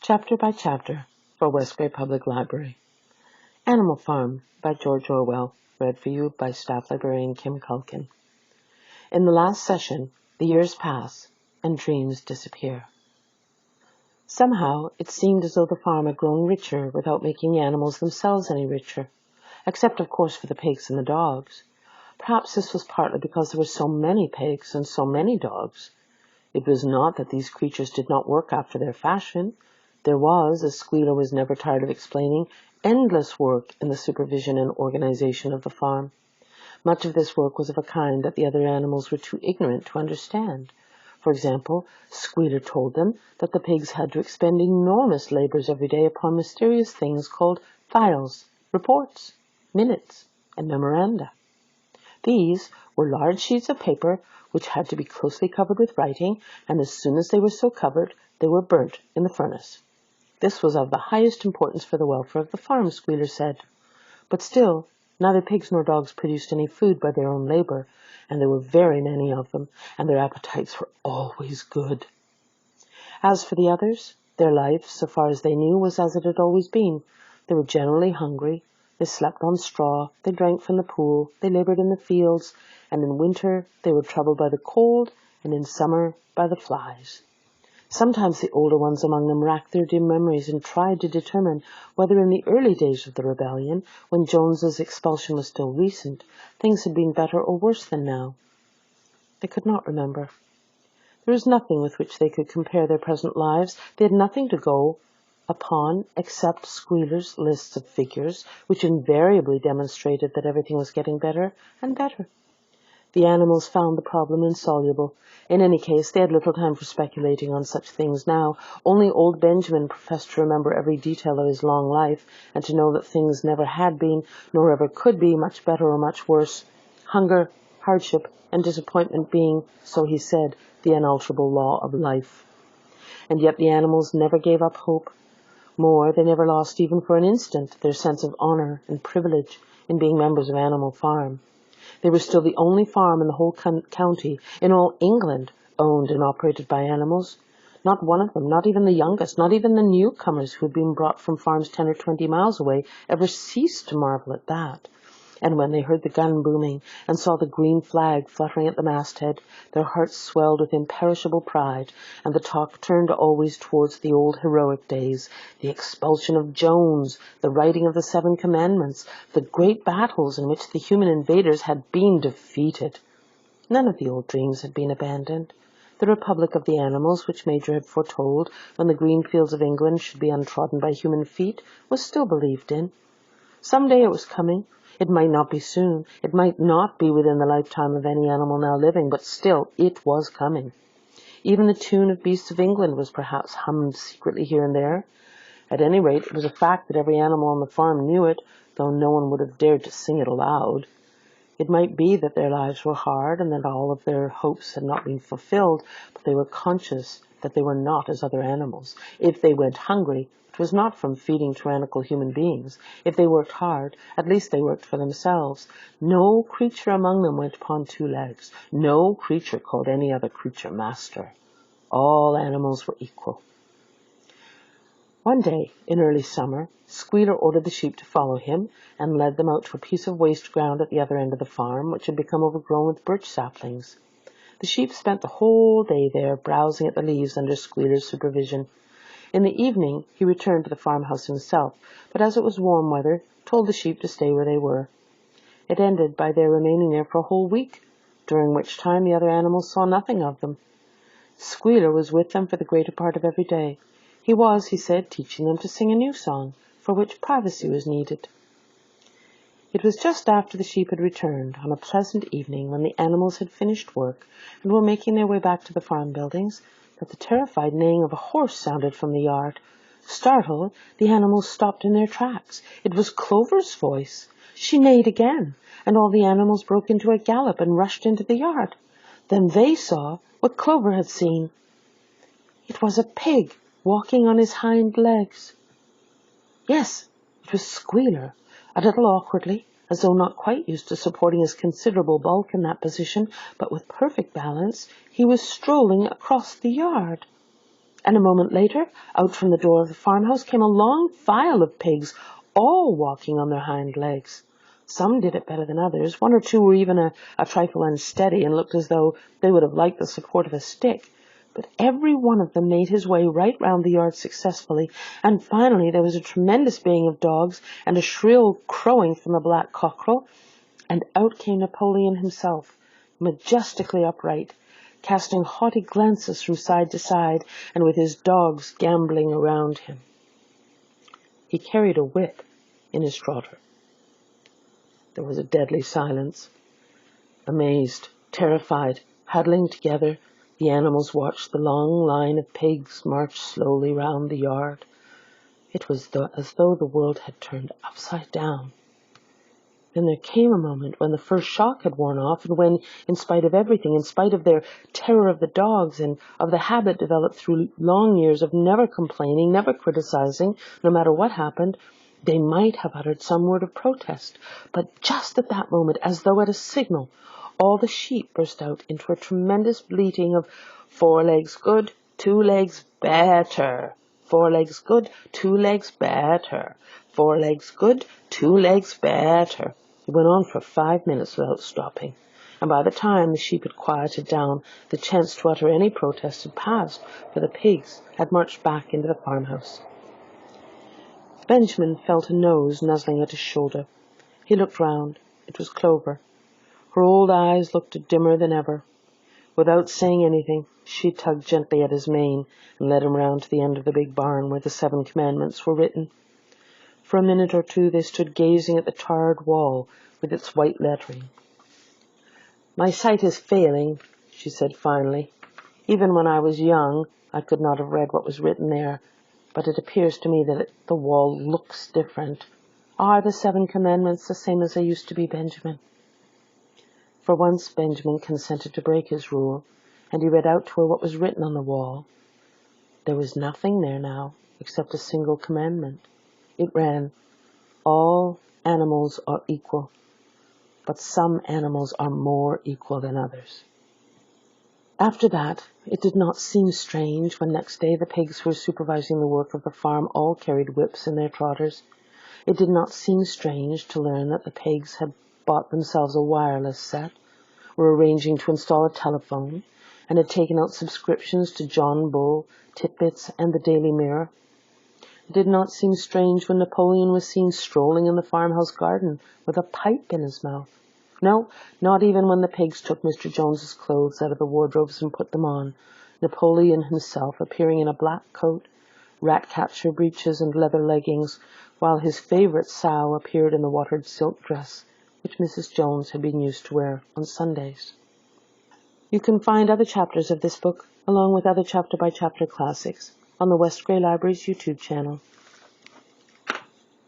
Chapter by Chapter for Westbury Public Library. Animal Farm by George Orwell, read for you by Staff Librarian Kimm Culkin. In the last session, the years pass and dreams disappear. Somehow, it seemed as though the farm had grown richer without making the animals themselves any richer, except of course for the pigs and the dogs. Perhaps this was partly because there were so many pigs and so many dogs. It was not that these creatures did not work after their fashion. There was, as Squealer was never tired of explaining, endless work in the supervision and organization of the farm. Much of this work was of a kind that the other animals were too ignorant to understand. For example, Squealer told them that the pigs had to expend enormous labors every day upon mysterious things called files, reports, minutes, and memoranda. These were large sheets of paper which had to be closely covered with writing, and as soon as they were so covered, they were burnt in the furnace. This was of the highest importance for the welfare of the farm, Squealer said. But still, neither pigs nor dogs produced any food by their own labor, and there were very many of them, and their appetites were always good. As for the others, their life, so far as they knew, was as it had always been. They were generally hungry. They slept on straw, they drank from the pool, they labored in the fields, and in winter they were troubled by the cold, and in summer by the flies. Sometimes the older ones among them racked their dim memories and tried to determine whether in the early days of the rebellion, when Jones's expulsion was still recent, things had been better or worse than now. They could not remember. There was nothing with which they could compare their present lives. They had nothing to go upon except Squealer's lists of figures, which invariably demonstrated that everything was getting better and better. The animals found the problem insoluble. In any case, they had little time for speculating on such things now. Only old Benjamin professed to remember every detail of his long life, and to know that things never had been, nor ever could be, much better or much worse. Hunger, hardship, and disappointment being, so he said, the unalterable law of life. And yet the animals never gave up hope. More, they never lost even for an instant their sense of honor and privilege in being members of Animal Farm. They were still the only farm in the whole county, in all England, owned and operated by animals. Not one of them, not even the youngest, not even the newcomers who had been brought from farms 10 or 20 miles away, ever ceased to marvel at that. And when they heard the gun booming and saw the green flag fluttering at the masthead, their hearts swelled with imperishable pride, and the talk turned always towards the old heroic days, the expulsion of Jones, the writing of the 7 Commandments, the great battles in which the human invaders had been defeated. None of the old dreams had been abandoned. The Republic of the Animals, which Major had foretold, when the green fields of England should be untrodden by human feet, was still believed in. Some day it was coming. It might not be soon. It might not be within the lifetime of any animal now living, but still it was coming. Even the tune of Beasts of England was perhaps hummed secretly here and there. At any rate, it was a fact that every animal on the farm knew it, though no one would have dared to sing it aloud. It might be that their lives were hard and that all of their hopes had not been fulfilled, but they were conscious that they were not as other animals. If they went hungry, it was not from feeding tyrannical human beings. If they worked hard, at least they worked for themselves. No creature among them went upon 2 legs. No creature called any other creature master. All animals were equal. One day, in early summer, Squealer ordered the sheep to follow him and led them out to a piece of waste ground at the other end of the farm, which had become overgrown with birch saplings. The sheep spent the whole day there, browsing at the leaves under Squealer's supervision. In the evening, he returned to the farmhouse himself, but as it was warm weather, told the sheep to stay where they were. It ended by their remaining there for a whole week, during which time the other animals saw nothing of them. Squealer was with them for the greater part of every day. He was, he said, teaching them to sing a new song, for which privacy was needed. It was just after the sheep had returned, on a pleasant evening when the animals had finished work and were making their way back to the farm buildings, that the terrified neighing of a horse sounded from the yard. Startled, the animals stopped in their tracks. It was Clover's voice. She neighed again, and all the animals broke into a gallop and rushed into the yard. Then they saw what Clover had seen. It was a pig walking on his hind legs. Yes, it was Squealer, a little awkwardly, as though not quite used to supporting his considerable bulk in that position, but with perfect balance, he was strolling across the yard. And a moment later, out from the door of the farmhouse came a long file of pigs, all walking on their hind legs. Some did it better than others. One or two were even a trifle unsteady and looked as though they would have liked the support of a stick. But every one of them made his way right round the yard successfully, and finally there was a tremendous baying of dogs and a shrill crowing from the black cockerel, and out came Napoleon himself, majestically upright, casting haughty glances from side to side, and with his dogs gambolling around him. He carried a whip in his trotter. There was a deadly silence. Amazed, terrified, huddling together, the animals watched the long line of pigs march slowly round the yard. It was as though the world had turned upside down. Then there came a moment when the first shock had worn off, and when, in spite of everything, in spite of their terror of the dogs and of the habit developed through long years of never complaining, never criticizing, no matter what happened, they might have uttered some word of protest. But just at that moment, as though at a signal, all the sheep burst out into a tremendous bleating of 4 legs good, 2 legs better, 4 legs good, 2 legs better, 4 legs good, 2 legs better. It went on for 5 minutes without stopping, and by the time the sheep had quieted down, the chance to utter any protest had passed, for the pigs had marched back into the farmhouse. Benjamin felt a nose nuzzling at his shoulder. He looked round. It was Clover. Her old eyes looked dimmer than ever. Without saying anything, she tugged gently at his mane and led him round to the end of the big barn where the 7 commandments were written. For a minute or two they stood gazing at the tarred wall with its white lettering. "My sight is failing," she said finally. "Even when I was young, I could not have read what was written there, but it appears to me that the wall looks different. Are the 7 commandments the same as they used to be, Benjamin?" For once Benjamin consented to break his rule, and he read out to her what was written on the wall. There was nothing there now except a single commandment. It ran, "All animals are equal, but some animals are more equal than others." After that, it did not seem strange when next day the pigs who were supervising the work of the farm all carried whips in their trotters. It did not seem strange to learn that the pigs had bought themselves a wireless set, were arranging to install a telephone, and had taken out subscriptions to John Bull, Titbits, and the Daily Mirror. It did not seem strange when Napoleon was seen strolling in the farmhouse garden with a pipe in his mouth. No, not even when the pigs took Mr. Jones's clothes out of the wardrobes and put them on, Napoleon himself appearing in a black coat, rat-catcher breeches and leather leggings, while his favourite sow appeared in the watered silk dress, which Mrs. Jones had been used to wear on Sundays. You can find other chapters of this book, along with other chapter-by-chapter classics, on the West Grey Library's YouTube channel.